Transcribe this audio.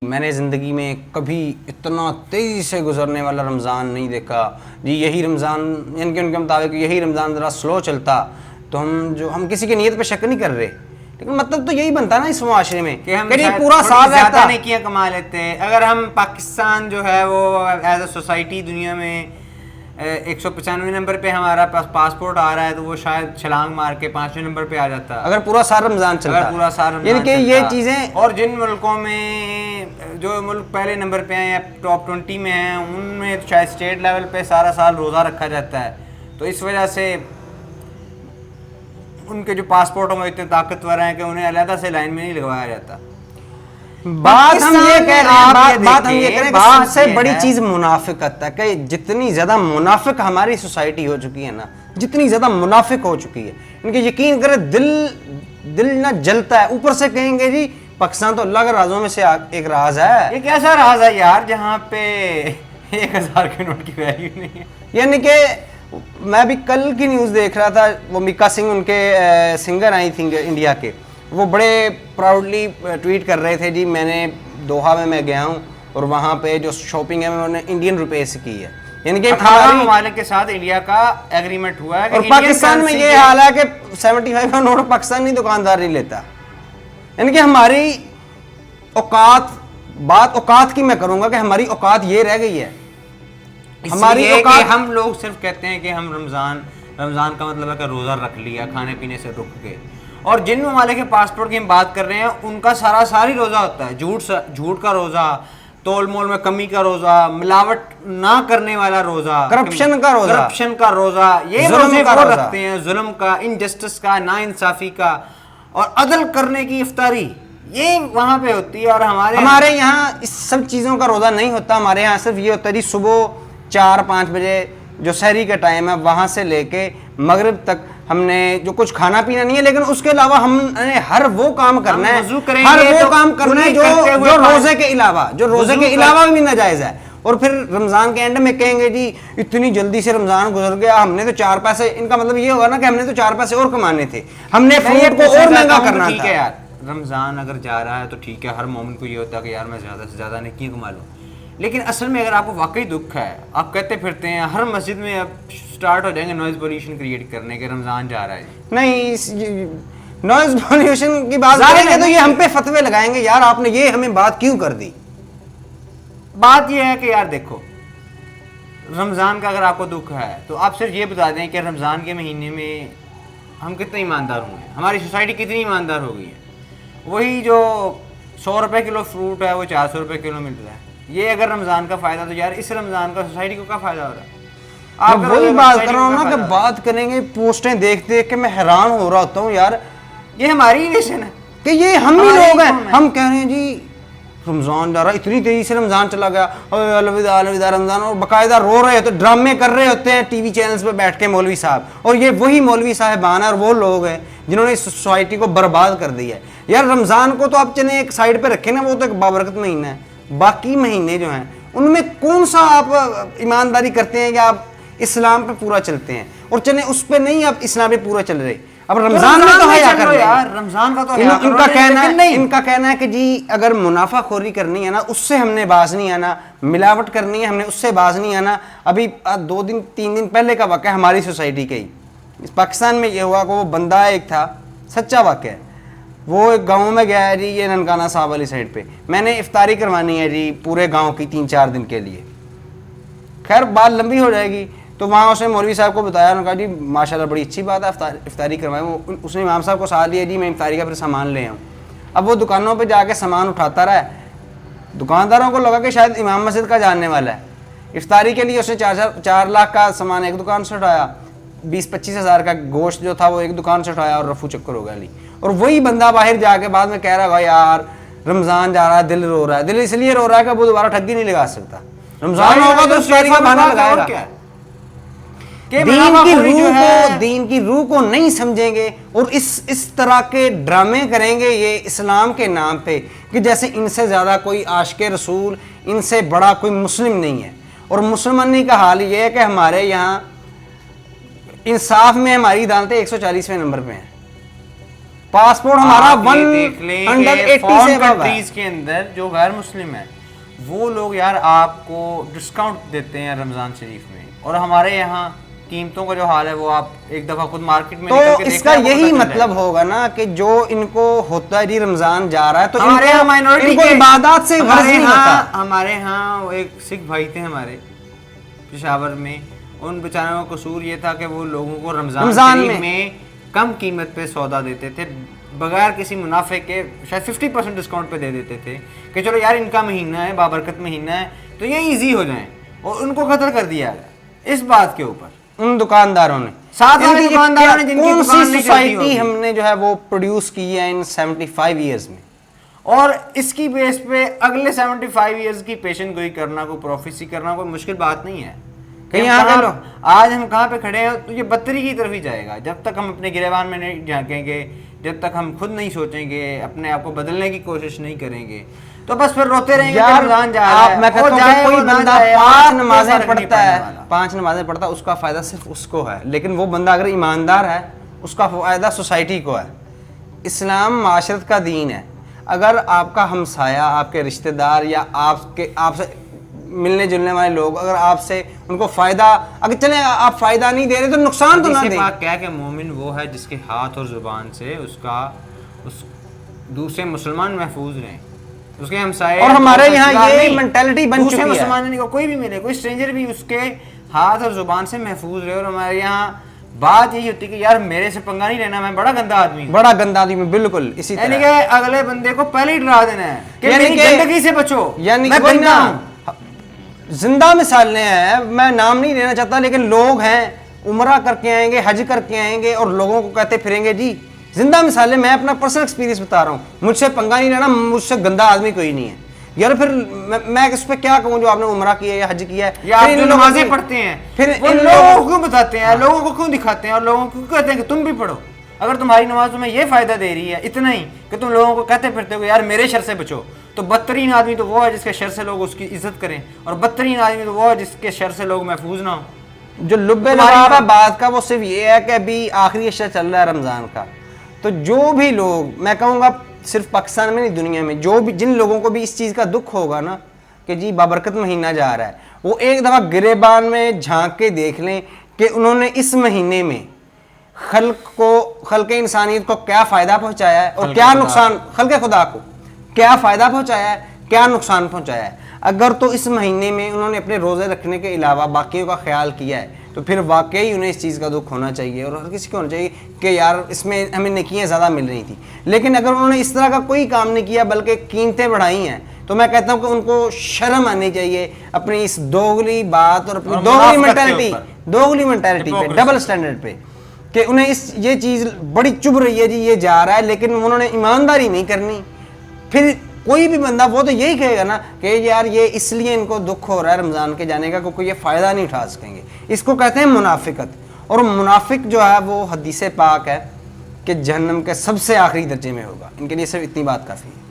میں نے زندگی میں کبھی اتنا تیزی سے گزرنے والا رمضان نہیں دیکھا جی. یہی رمضان یعنی کہ ان کے مطابق یہی رمضان ذرا سلو چلتا تو ہم کسی کی نیت پہ شک نہیں کر رہے, لیکن مطلب تو یہی بنتا نا اس معاشرے میں کہ ہم پورا سال زیادہ نیکیاں کما لیتے ہیں. اگر ہم پاکستان جو ہے وہ ایز اے سوسائٹی دنیا میں 195 نمبر پہ ہمارا پاسپورٹ آ رہا ہے تو وہ شاید چھلانگ مار کے 5ویں نمبر پہ آ جاتا اگر پورا سال رمضان چلتا. یعنی کہ یہ چیزیں, اور جن ملکوں میں جو ملک پہلے نمبر پہ ہیں یا ٹاپ 20 میں ہیں ان میں شاید اسٹیٹ لیول پہ سارا سال روزہ رکھا جاتا ہے, تو اس وجہ سے ان کے جو پاسپورٹ ہیں وہ اتنے طاقتور ہیں کہ انہیں علیحدہ سے لائن میں نہیں لگوایا جاتا. بات ہم یہ کہہ رہے ہیں سب سے بڑی چیز منافقت ہے کہ جتنی زیادہ منافق ہماری سوسائٹی ہو چکی ہے نا, جتنی زیادہ منافق ہو چکی ہے, ان کے یقین کرے دل نہ جلتا ہے. اوپر سے کہیں گے جی پاکستان تو اللہ کے رازوں میں سے ایک راز ہے. ایک ایسا راز ہے یار جہاں پہ 1000 کے نوٹ کی ویلیو نہیں ہے. یعنی کہ میں بھی کل کی نیوز دیکھ رہا تھا, وہ میکا سنگھ ان کے سنگر آئی تھنک انڈیا کے, وہ بڑے پراؤڈلی ٹویٹ کر رہے تھے جی میں نے دوحہ میں گیا ہوں اور وہاں پہ جو شاپنگ ہے انہوں نے انڈین روپے سے کی ہے. یعنی کہ 18 ممالک کے ساتھ انڈیا کا ایگریمنٹ ہوا ہے. اور پاکستان میں یہ حال ہے کہ 75 کا نوٹ پاکستانی دکاندار نہیں لیتا. یعنی کہ ہماری بات اوقات کی میں کروں گا کہ ہماری اوقات یہ رہ گئی ہے. ہماری اوقات, ہم لوگ صرف کہتے ہیں کہ ہم رمضان کا مطلب ہے کہ روزہ رکھ لیا, کھانے پینے سے رک گئے. اور جن ممالک کے پاسپورٹ کی ہم بات کر رہے ہیں ان کا ساری روزہ ہوتا ہے جھوٹ کا روزہ, تول مول میں کمی کا روزہ, ملاوٹ نہ کرنے والا روزہ, کرپشن کا روزہ, یہ روزے وہ رکھتے ہیں, ظلم کا, انجسٹس کا, نا انصافی کا, اور عدل کرنے کی افطاری یہ وہاں پہ ہوتی ہے. اور ہمارے یہاں اس سب چیزوں کا روزہ نہیں ہوتا. ہمارے یہاں صرف یہ ہوتا ہے جی صبح 4-5 بجے جو سحری کا ٹائم ہے وہاں سے لے کے مغرب تک ہم نے جو کچھ کھانا پینا نہیں ہے, لیکن اس کے علاوہ ہم نے ہر وہ کام کرنا ہے, ہر وہ کام کرنا ہے جو روزے کے علاوہ بھی ناجائز ہے. اور پھر رمضان کے اینڈ میں کہیں گے جی اتنی جلدی سے رمضان گزر گیا, ہم نے تو 4 پیسے, ان کا مطلب یہ ہوگا نا کہ ہم نے تو 4 پیسے اور کمانے تھے, ہم نے فروٹ کو اور مہنگا کرنا تھا. یار رمضان اگر جا رہا ہے تو ٹھیک ہے, ہر مومن کو یہ ہوتا ہے کہ یار میں زیادہ سے زیادہ نیکی کما لوں. لیکن اصل میں اگر آپ کو واقعی دکھ ہے, آپ کہتے پھرتے ہیں ہر مسجد میں اب سٹارٹ ہو جائیں گے نوائز پولیوشن کریٹ کرنے کے رمضان جا رہا ہے. نہیں, نوائز پولیوشن کی بات کریں گے تو یہ ہم پہ فتوے لگائیں گے یار آپ نے یہ ہمیں بات کیوں کر دی. بات یہ ہے کہ یار دیکھو رمضان کا اگر آپ کو دکھ ہے تو آپ صرف یہ بتا دیں کہ رمضان کے مہینے میں ہم کتنے ایماندار ہوں گے, ہماری سوسائٹی کتنی ایماندار ہو گئی ہے. وہی جو 100 روپے کلو فروٹ ہے وہ 400 روپے کلو مل رہا ہے. یہ اگر رمضان کا فائدہ تو یار اس رمضان کا سوسائٹی کو کیا فائدہ ہو رہا ہے. آپ وہی بات کر رہا ہوں نا کہ بات کریں گے پوسٹیں دیکھ کے میں حیران ہو رہا ہوتا ہوں یار, یہ ہماری نیشن ہے کہ یہ ہم ہی لوگ ہیں. ہم کہہ رہے ہیں جی رمضان جا رہا, اتنی تیزی سے رمضان چلا گیا, الوداع رمضان, اور باقاعدہ رو رہے ہوتے, ڈرامے کر رہے ہوتے ہیں ٹی وی چینلز پہ بیٹھ کے مولوی صاحب. اور یہ وہی مولوی صاحبان ہیں اور وہ لوگ ہیں جنہوں نے اس سوسائٹی کو برباد کر دیا ہے. یار رمضان کو تو آپ چلیں ایک سائڈ پہ رکھیں نا, وہ تو ایک بابرکت مہینہ ہے. باقی مہینے جو ہیں ان میں کون سا آپ ایمانداری کرتے ہیں کہ آپ اسلام پہ پورا چلتے ہیں, اور چلیں اس پہ نہیں آپ اسلام پہ پورا چل رہے. اب رمضان میں تو حیا کر یار, رمضان کا تو ان کا کہنا ہے کہ جی اگر منافع خوری کرنی ہے نا اس سے ہم نے باز نہیں آنا, ملاوٹ کرنی ہے ہم نے اس سے باز نہیں آنا. ابھی 2-3 دن پہلے کا واقعہ ہماری سوسائٹی کا ہی, پاکستان میں یہ ہوا کہ وہ بندہ ایک تھا, سچا واقعہ ہے, وہ ایک گاؤں میں گیا ہے جی, یہ ننکانہ صاحب والی سائڈ پہ, میں نے افطاری کروانی ہے جی پورے گاؤں کی 3-4 دن کے لیے. خیر بات لمبی ہو جائے گی, تو وہاں اس نے مولوی صاحب کو بتایا, انہوں نے کہا جی ماشاءاللہ بڑی اچھی بات ہے افطاری کروائیں. اس نے امام صاحب کو ساتھ لیا جی میں افطاری کا پھر سامان لے آؤں. اب وہ دکانوں پہ جا کے سامان اٹھاتا رہا, دکانداروں کو لگا کہ شاید امام مسجد کا جاننے والا ہے. افطاری کے لیے اس نے 4 لاکھ کا سامان ایک دکان سے اٹھایا, 20-25 ہزار کا گوشت جو تھا وہ ایک دکان سے اٹھایا, اور رفو چکر ہو گیا لی. اور وہی بندہ باہر جا کے بعد میں کہہ رہا ہے یار رمضان جا رہا ہے, دل رو رہا ہے. دل اس لیے رو رہا ہے کہ وہ دوبارہ ٹھگی نہیں لگا سکتا. رمضان ہوگا تو افطاری کا بہانہ لگائے گا. دین کی روح کو نہیں سمجھیں گے اور اس طرح کے ڈرامے کریں گے یہ اسلام کے نام پہ کہ جیسے ان سے زیادہ کوئی عاشق رسول, ان سے بڑا کوئی مسلم نہیں ہے. اور مسلمانی کا حال یہ ہے کہ ہمارے یہاں انصاف میں ہماری عدالتیں 140ویں نمبر پہ ہیں, پاسپورٹ ہمارا آپ یہ دیکھ لیں کہ 180 فارن سے بابا کنٹریز کے اندر جو غیر مسلم ہیں وہ لوگ یار آپ کو ڈسکاؤنٹ دیتے ہیں رمضان شریف میں، اور ہمارے یہاں قیمتوں کا جو حال ہے وہ آپ ایک دفعہ خود مارکیٹ میں تو نکل کے اس دیکھ کا لیں، آپ کو یہی پتہ چل مطلب جائے گا۔ ہوگا نا کہ جو ان کو ہوتا ہے جی رمضان جا رہا ہے تو ہمارے یہاں مائنورٹی ان کو عبادات سے غرض نہیں ہوتا۔ ہمارے ہاں وہ ایک سکھ بھائی تھے ہمارے پشاور میں، ان بیچاروں کا قصور یہ تھا کہ وہ لوگوں کو رمضان شریف میں کم قیمت پہ سودا دیتے تھے، بغیر کسی منافع کے شاید 50% ڈسکاؤنٹ پہ دے دیتے تھے کہ چلو یار ان کا مہینہ ہے، بابرکت مہینہ ہے تو یہ ایزی ہو جائیں، اور ان کو قتل کر دیا گیا اس بات کے اوپر ان دکانداروں نے، ساتھ والے دکانداروں نے جن کی کون دکان سی نہیں چلتی سوسائٹی ہوگی۔ ہم نے جو ہے وہ پروڈیوس کی ہے ان 75 ایئرز میں، اور اس کی بیس پہ اگلے 75 ایئرز کی پیشن گوئی کرنا، کوئی پروفیسی کرنا کوئی مشکل بات نہیں ہے کہ یہاں کے لوگ آج ہم کہاں پہ کھڑے ہیں تو یہ بدتری کی طرف ہی جائے گا جب تک ہم اپنے گریبان میں نہیں جھانکیں گے، جب تک ہم خود نہیں سوچیں گے، اپنے آپ کو بدلنے کی کوشش نہیں کریں گے، تو بس پھر روتے رہیں گے کہ رمضان جا رہا ہے۔ میں کہتا ہوں کہ کوئی بندہ 5 نمازیں پڑھتا ہے، 5 نمازیں پڑھتا ہے، اس کا فائدہ صرف اس کو ہے، لیکن وہ بندہ اگر ایماندار ہے اس کا فائدہ سوسائٹی کو ہے۔ اسلام معاشرت کا دین ہے، اگر آپ کا ہمسایہ، آپ کے رشتہ دار یا آپ سے ملنے جلنے والے لوگ اگر آپ سے ان کو فائدہ، اگر چلیں آپ فائدہ نہیں دے رہے تو نقصان تو نہ دیں۔ کیا کہ مومن وہ ہے جس کے ہاتھ اور زبان سے اس دوسرے مسلمان محفوظ رہیں، اس کے ہمسائے اور ہمارے یہاں یہ مینٹلٹی بن چکی ہے، دوسرے مسلمان کو کوئی بھی ملے، کوئی اسٹرینجر بھی اس کے ہاتھ اور زبان سے محفوظ رہے۔ اور ہمارے یہاں بات یہی ہوتی ہے کہ یار میرے سے پنگا نہیں لینا، میں بڑا گندا آدمی ہوں، بڑا گندا آدمی ہوں، بالکل اسی یعنی طرح، کہ اگلے بندے کو پہلے ہی ڈرا دینا ہے کہ یعنی میری کہ گندگی سے بچو، یعنی میں وہی گندا نا، ہوں۔ زندہ مثالیں ہیں، میں نام نہیں لینا چاہتا لیکن لوگ ہیں عمرہ کر کے آئیں گے، حج کر کے آئیں گے اور لوگوں کو کہتے پھریں گے جی زندہ مثالیں، میں اپنا پرسنل ایکسپیرینس بتا رہا ہوں، مجھ سے پنگا نہیں لینا، مجھ سے گندا آدمی کوئی نہیں ہے یار۔ پھر میں اس پہ کیا کہوں جو آپ نے عمرہ کیا ہے یا حج کیا ہے، یا آپ جو نمازیں پڑھتے ہیں پھر وہ ان لوگوں کو کیوں بتاتے ہیں، لوگوں کو کیوں دکھاتے ہیں، اور لوگوں کو کہتے ہیں کہ تم بھی پڑھو؟ اگر تمہاری نماز تمہیں یہ فائدہ دے رہی ہے اتنا ہی کہ تم لوگوں کو کہتے پھرتے ہو کہ یار میرے شر سے بچو، تو بدترین آدمی تو وہ ہے جس کے شر سے لوگ اس کی عزت کریں، اور بدترین آدمی تو وہ ہے جس کے شر سے لوگ محفوظ نہ ہوں۔ جو لب لباب ہے بات کا وہ صرف یہ ہے کہ ابھی آخری اشرا چل رہا ہے رمضان کا، تو جو بھی لوگ، میں کہوں گا صرف پاکستان میں نہیں دنیا میں، جو بھی جن لوگوں کو بھی اس چیز کا دکھ ہوگا نا کہ جی بابرکت مہینہ جا رہا ہے، وہ ایک دفعہ گریبان میں جھانک کے دیکھ لیں کہ انہوں نے اس مہینے میں خلق انسانیت کو کیا فائدہ پہنچایا ہے اور کیا نقصان، خلق خدا کو کیا فائدہ پہنچایا ہے، کیا نقصان پہنچایا ہے۔ اگر تو اس مہینے میں انہوں نے اپنے روزے رکھنے کے علاوہ باقیوں کا خیال کیا ہے تو پھر واقعی انہیں اس چیز کا دکھ ہونا چاہیے، اور ہر کسی کو ہونا چاہیے کہ یار اس میں ہمیں نیکیاں زیادہ مل رہی تھیں۔ لیکن اگر انہوں نے اس طرح کا کوئی کام نہیں کیا بلکہ قیمتیں بڑھائی ہیں تو میں کہتا ہوں کہ ان کو شرم آنی چاہیے اپنی اس دوگلی بات اور اپنی دوگلی مینٹلٹی پہ، ڈبل سٹینڈرڈ پہ، کہ انہیں یہ چیز بڑی چبھ رہی ہے جی یہ جا رہا ہے، لیکن انہوں نے ایمانداری نہیں کرنی۔ پھر کوئی بھی بندہ وہ تو یہی کہے گا نا کہ یار یہ اس لیے ان کو دکھ ہو رہا ہے رمضان کے جانے کا کیونکہ یہ فائدہ نہیں اٹھا سکیں گے، اس کو کہتے ہیں منافقت۔ اور منافق جو ہے وہ حدیث پاک ہے کہ جہنم کے سب سے آخری درجے میں ہوگا۔ ان کے لیے صرف اتنی بات کافی ہے۔